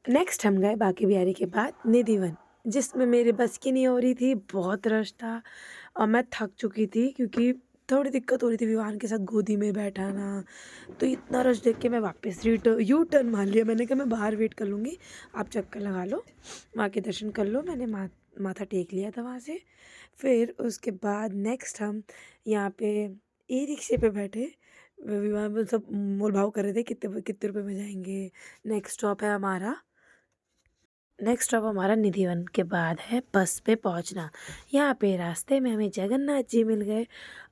Next हम गए बांके बिहारी के बाद निधिवन, जिसमें मेरे बस की नहीं हो रही थी, बहुत रश था और मैं थक चुकी थी क्योंकि थोड़ी दिक्कत हो रही थी विवान के साथ गोदी में बैठाना। तो इतना रश देख के मैं वापस यू टर्न मार लिया। मैंने कहा मैं बाहर वेट कर लूँगी, आप चक्कर लगा लो, माँ के दर्शन कर लो। मैंने माथा टेक लिया था वहाँ से। फिर उसके बाद नेक्स्ट हम यहाँ पे ई रिक्शे पे बैठे। विवान में सब मोल भाव कर रहे थे कितने कितने रुपए में जाएंगे। नेक्स्ट स्टॉप हमारा निधिवन के बाद है बस पे पहुंचना। यहाँ पे रास्ते में हमें जगन्नाथ जी मिल गए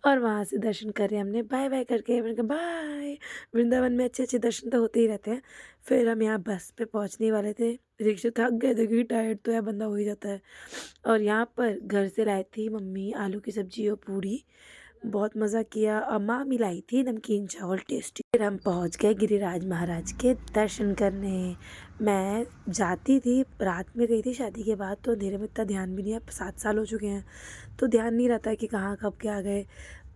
और वहाँ से दर्शन करे हमने, बाय बाय करके मैंने कहा बाय। वृंदावन में अच्छे अच्छे दर्शन तो होते ही रहते हैं। फिर हम यहाँ बस पे पहुँचने वाले थे, रिक्शे थक गए थे क्योंकि टायर्ड तो है बंदा हो ही जाता है। और यहाँ पर घर से लाई थी मम्मी आलू की सब्जी और पूड़ी, बहुत मज़ा किया। और माँ मिलाई थी नमकीन चावल टेस्टी। फिर हम पहुँच गए गिरिराज महाराज के दर्शन करने। मैं जाती थी, रात में गई थी शादी के बाद, तो अंधेरे में इतना ध्यान भी नहीं है, 7 साल हो चुके हैं तो ध्यान नहीं रहता है कि कहाँ कब क्या गए,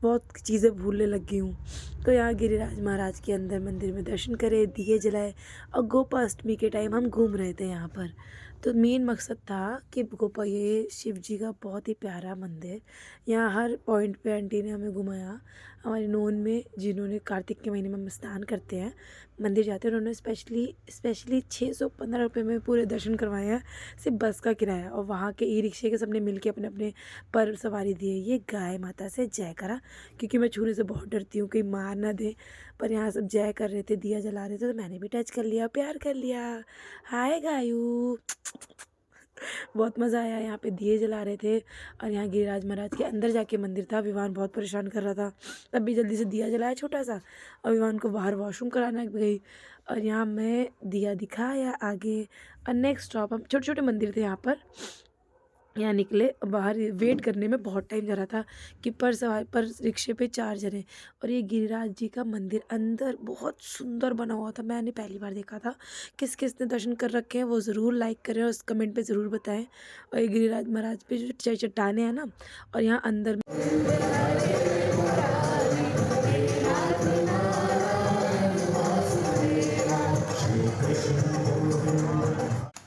बहुत चीज़ें भूलने लग गई हूँ। तो यहाँ गिरिराज महाराज के अंदर मंदिर में दर्शन करे, दिए जलाए और गोपाष्टमी के टाइम हम घूम रहे थे यहाँ पर। तो मेन मकसद था कि ये शिव जी का बहुत ही प्यारा मंदिर। यहाँ हर पॉइंट पे आंटी ने हमें घुमाया। हमारे नोन में जिन्होंने कार्तिक के महीने में हम स्नान करते हैं, मंदिर जाते हैं, उन्होंने स्पेशली 615 रुपये में पूरे दर्शन करवाए हैं, सिर्फ बस का किराया। और वहाँ के ई रिक्शे के सबने मिल के अपने अपने पर सवारी दी है। ये गाय माता से जय करा, क्योंकि मैं छूने से बहुत डरती हूँ कहीं मार ना दे। पर यहाँ सब जय कर रहे थे, दिया जला रहे थे, तो मैंने भी टच कर लिया, प्यार कर लिया। हाय गायू। बहुत मज़ा आया। यहाँ पे दिए जला रहे थे और यहाँ गिरिराज महाराज के अंदर जाके मंदिर था। विवान बहुत परेशान कर रहा था, तब भी जल्दी से दिया जलाया छोटा सा और विवान को बाहर वॉशरूम कराने गई। और यहाँ मैं दिया दिखाया आगे। और नेक्स्ट स्टॉप हम छोटे छोटे मंदिर थे यहाँ पर, यहाँ निकले। बाहर वेट करने में बहुत टाइम जा रहा था कि पर रिक्शे पे 4 जने। और ये गिरिराज जी का मंदिर अंदर बहुत सुंदर बना हुआ था, मैंने पहली बार देखा था। किस किस ने दर्शन कर रखे हैं वो ज़रूर लाइक करें और कमेंट पे ज़रूर बताएं। और ये गिरिराज महाराज पे जो चट्टाने हैं ना, और यहाँ अंदर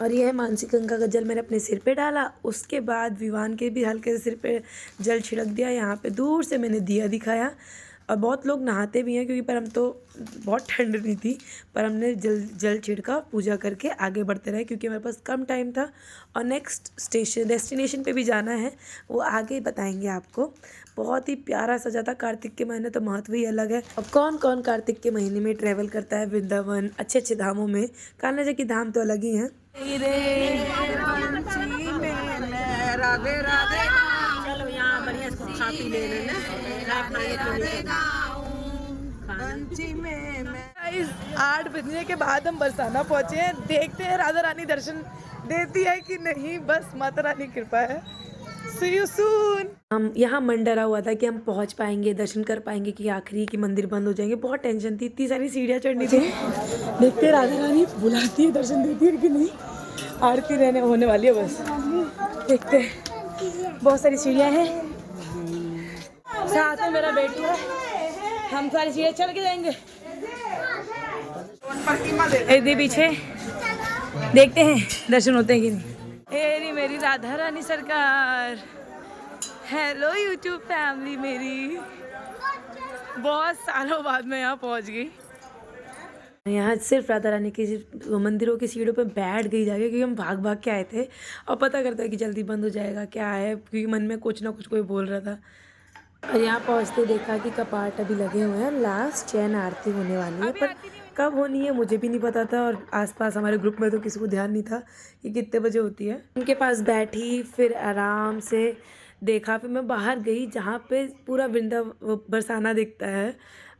और यह है मानसी गंगा का जल मैंने अपने सिर पे डाला। उसके बाद विवान के भी हल्के से सिर पे जल छिड़क दिया। यहाँ पे दूर से मैंने दिया दिखाया। और बहुत लोग नहाते भी हैं क्योंकि, पर हम तो बहुत ठंड नहीं थी, पर हमने जल छिड़का, पूजा करके आगे बढ़ते रहे क्योंकि हमारे पास कम टाइम था। और नेक्स्ट डेस्टिनेशन पे भी जाना है, वो आगे बताएंगे आपको। बहुत ही प्यारा सजा था। कार्तिक के महीने तो महत्व ही अलग है। अब कौन कौन कार्तिक के महीने में ट्रैवल करता है वृंदावन, अच्छे अच्छे धामों में। कान्हा जी के धाम तो अलग ही हैं। राधे राधे। चलो यहाँ बढ़िया इसको खा पी ले लेना। 8 बजने के बाद हम बरसाना पहुँचे हैं। देखते हैं राधा रानी दर्शन देती है कि नहीं, बस माता रानी कृपा है। See you soon। हम यहाँ मन डरा हुआ था कि हम पहुँच पाएंगे, दर्शन कर पाएंगे कि आखिरी की मंदिर बंद हो जाएंगे। बहुत टेंशन थी, इतनी सारी सीढ़ियाँ चढ़नी थी। देखते राधा रानी बुलाती है, दर्शन देती है कि नहीं। आरती रहने होने वाली है बस, देखते हैं। बहुत सारी सीढ़ियाँ हैं, साथ में मेरा बेटू है, हम सारी सीढ़ियाँ चढ़ के जाएंगे। इधर पीछे देखते हैं दर्शन होते हैं कि नहीं। एरी मेरी राधा रानी सरकार। हेलो यूट्यूब फैमिली मेरी, बहुत सालों बाद मैं यहाँ पहुँच गई। यहाँ सिर्फ राधा रानी की मंदिरों की सीढ़ियों पे बैठ गई जाके, क्योंकि हम भाग भाग के आए थे और पता करता है कि जल्दी बंद हो जाएगा क्या है, क्योंकि मन में कुछ ना कुछ कोई बोल रहा था। और यहाँ पहुँचते देखा कि कपाट अभी लगे हुए हैं, लास्ट चैन आरती होने वाली है, पर कब होनी है मुझे भी नहीं पता था। और आसपास हमारे ग्रुप में तो किसी को ध्यान नहीं था कि कितने बजे होती है। उनके पास बैठी, फिर आराम से देखा। फिर मैं बाहर गई जहाँ पे पूरा बरसाना दिखता है,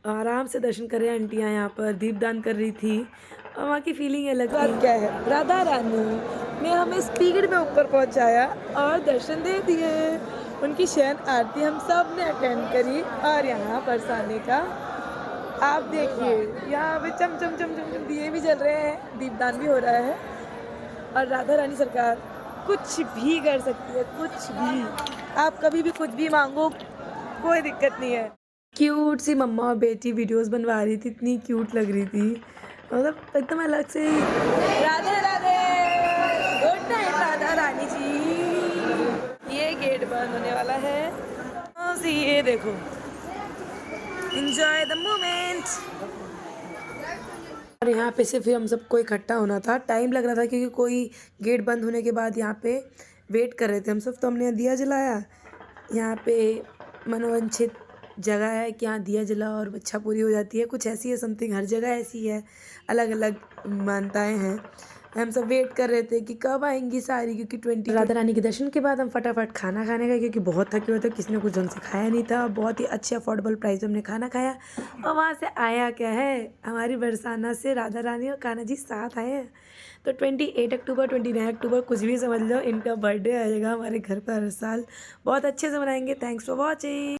आराम से दर्शन करे। आंटियाँ यहाँ पर दीपदान कर रही थी और वहाँ की फीलिंग अलग थी। क्या है, राधा रानी ने हमें स्पीड में ऊपर पहुँचाया और दर्शन दे दिए। उनकी शयन आरती हम सब ने अटेंड करी। और यहाँ बरसाने का आप देखिए, यहाँ पे चम चम चम चम चम दिए भी जल रहे हैं, दीपदान भी हो रहा है। और राधा रानी सरकार कुछ भी कर सकती है, कुछ भी। आप कभी भी कुछ भी मांगो, कोई दिक्कत नहीं है। क्यूट सी मम्मा और बेटी वीडियोस बनवा रही थी, इतनी क्यूट लग रही थी, मतलब एकदम अलग से। राधे राधे। देखो, एंजॉय द मोमेंट। और यहाँ पे से फिर हम सबको इकट्ठा होना था, टाइम लग रहा था क्योंकि कोई गेट बंद होने के बाद यहाँ पे वेट कर रहे थे हम सब। तो हमने दिया जलाया। यहाँ पे मनोवांछित जगह है कि यहाँ दिया जलाओ और इच्छा पूरी हो जाती है, कुछ ऐसी है समथिंग। हर जगह ऐसी है, अलग अलग मान्यताएं हैं। हम सब वेट कर रहे थे कि कब आएंगी सारी, क्योंकि 20 रानी के दर्शन के बाद हम फटाफट खाना खाने गए क्योंकि बहुत थके हुए थे, किसी ने कुछ ढंग से खाया नहीं था। बहुत ही अच्छे अफोर्डेबल प्राइस में हमने खाना खाया। और वहाँ से आया क्या है, हमारी बरसाना से राधा रानी और कान्हा जी साथ आए हैं। तो 28 अक्टूबर 29 अक्टूबर कुछ भी समझ लो, इनका बर्थडे आएगा हमारे घर पर हर साल। बहुत अच्छे से मनाएंगे। Thanks for watching.